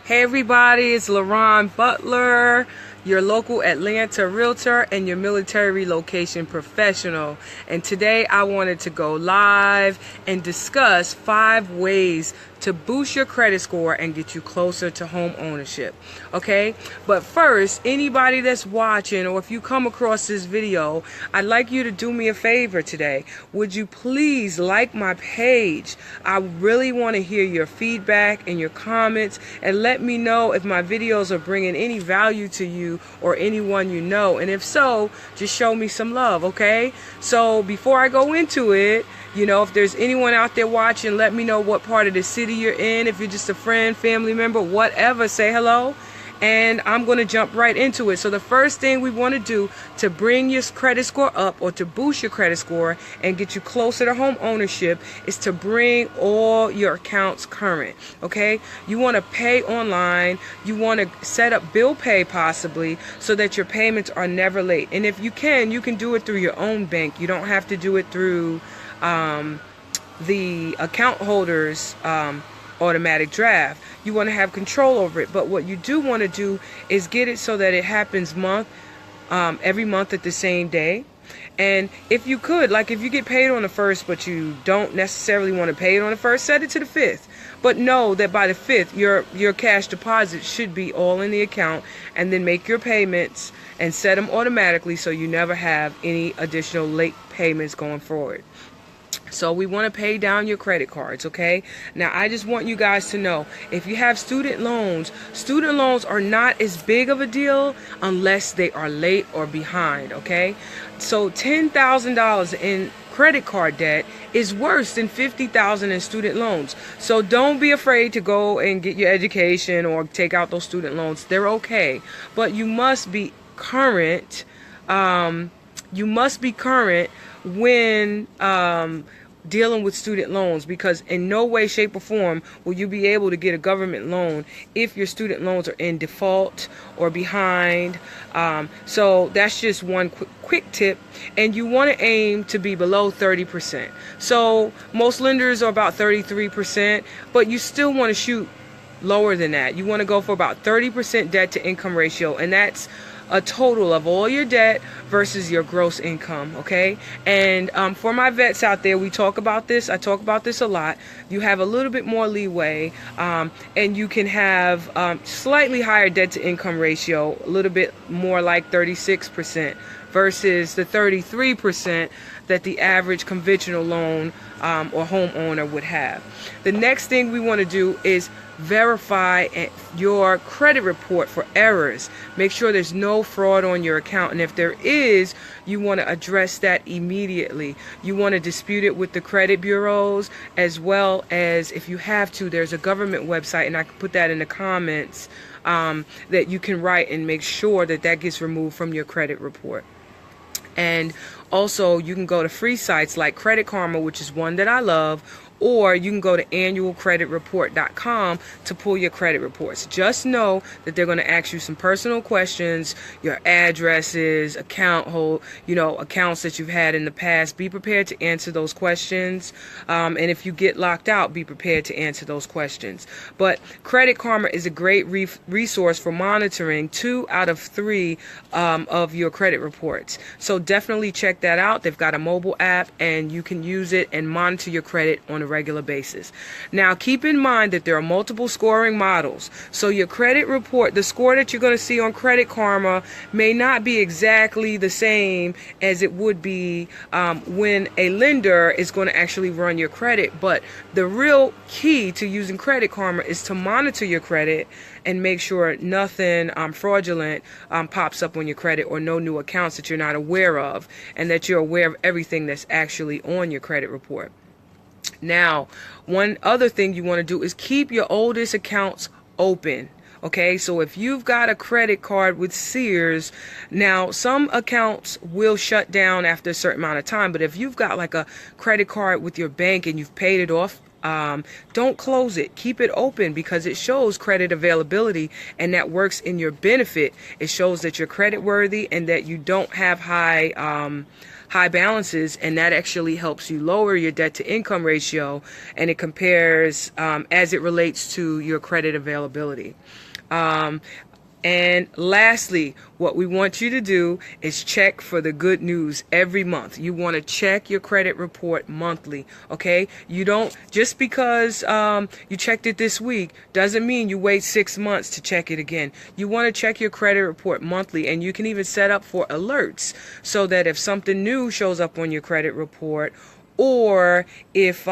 Hey everybody, it's LaRon Butler, your local Atlanta realtor and your military relocation professional. And today I wanted to go live and discuss 5 ways to boost your credit score and get you closer to home ownership. Okay, but first, anybody that's watching, or if you come across this video, I'd like you to do me a favor today. Would you please like my page? I really want to hear your feedback and your comments, and let me know if my videos are bringing any value to you or anyone you know. And if so, just show me some love, okay? So before I go into it, you know, if there's anyone out there watching, let me know what part of the city you're in. If you're just a friend, family member, whatever, say hello. And I'm going to jump right into it. So the first thing we want to do to bring your credit score up, or to boost your credit score and get you closer to home ownership, is to bring all your accounts current. Okay, you want to pay online. You want to set up bill pay possibly, so that your payments are never late. And if you can do it through your own bank. You don't have to do it through the account holder's automatic draft. You want to have control over it, but what you do want to do is get it so that it happens every month at the same day. And if you could, like if you get paid on the 1st but you don't necessarily want to pay it on the 1st, set it to the 5th. But know that by the 5th your cash deposit should be all in the account, and then make your payments and set them automatically so you never have any additional late payments going forward. So we want to pay down your credit cards, okay? Now, I just want you guys to know, if you have student loans are not as big of a deal unless they are late or behind, okay? So $10,000 in credit card debt is worse than $50,000 in student loans. So don't be afraid to go and get your education or take out those student loans. They're okay, but you must be current. You must be current when dealing with student loans, because in no way, shape, or form will you be able to get a government loan if your student loans are in default or behind. So that's just one quick tip. And you want to aim to be below 30%. So most lenders are about 33%, but you still want to shoot lower than that. You want to go for about 30% debt to income ratio, and that's a total of all your debt versus your gross income, okay? And for my vets out there, we talk about this. I talk about this a lot. You have a little bit more leeway, and you can have slightly higher debt to income ratio, a little bit more like 36% versus the 33% that the average conventional loan or homeowner would have. The next thing we want to do is verify your credit report for errors. Make sure there's no fraud on your account, and if there is, you want to address that immediately. You want to dispute it with the credit bureaus, as well as, if you have to, there's a government website, and I can put that in the comments, that you can write and make sure that that gets removed from your credit report. And also, you can go to free sites like Credit Karma, which is one that I love, or you can go to annualcreditreport.com to pull your credit reports. Just know that they're going to ask you some personal questions, your addresses, accounts that you've had in the past. Be prepared to answer those questions. And if you get locked out, be prepared to answer those questions. But Credit Karma is a great resource for monitoring 2 out of 3 of your credit reports. So definitely check that out. They've got a mobile app, and you can use it and monitor your credit on a regular basis. Now, keep in mind that there are multiple scoring models. So your credit report, the score that you're going to see on Credit Karma, may not be exactly the same as it would be when a lender is going to actually run your credit. But the real key to using Credit Karma is to monitor your credit and make sure nothing fraudulent pops up on your credit, or no new accounts that you're not aware of, and that you're aware of everything that's actually on your credit report. Now, one other thing you want to do is keep your oldest accounts open. Okay, so if you've got a credit card with Sears, now some accounts will shut down after a certain amount of time, but if you've got like a credit card with your bank and you've paid it off, don't close it. Keep it open, because it shows credit availability, and that works in your benefit. It shows that you're credit worthy and that you don't have high high balances, and that actually helps you lower your debt to income ratio, and it compares as it relates to your credit availability. And lastly, what we want you to do is check for the good news every month. You want to check your credit report monthly, okay? You don't, just because you checked it this week doesn't mean you wait 6 months to check it again. You want to check your credit report monthly, and you can even set up for alerts so that if something new shows up on your credit report, or if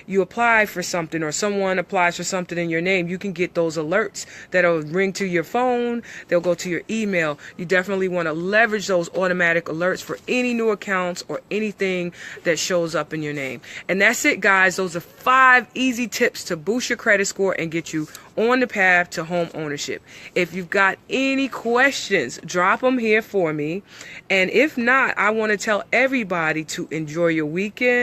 you apply for something or someone applies for something in your name, you can get those alerts that'll ring to your phone, they'll go to your email. You definitely want to leverage those automatic alerts for any new accounts or anything that shows up in your name. And that's it, guys. Those are 5 easy tips to boost your credit score and get you on the path to home ownership. If you've got any questions, drop them here for me. And if not, I want to tell everybody to enjoy your weekend,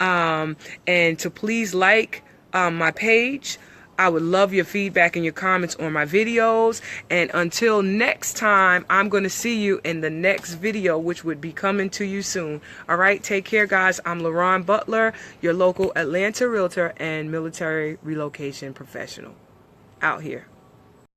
and to please like my page. I would love your feedback and your comments on my videos. And until next time, I'm going to see you in the next video, which would be coming to you soon. All right, take care, guys. I'm LaRon Butler, your local Atlanta realtor and military relocation professional. Out here.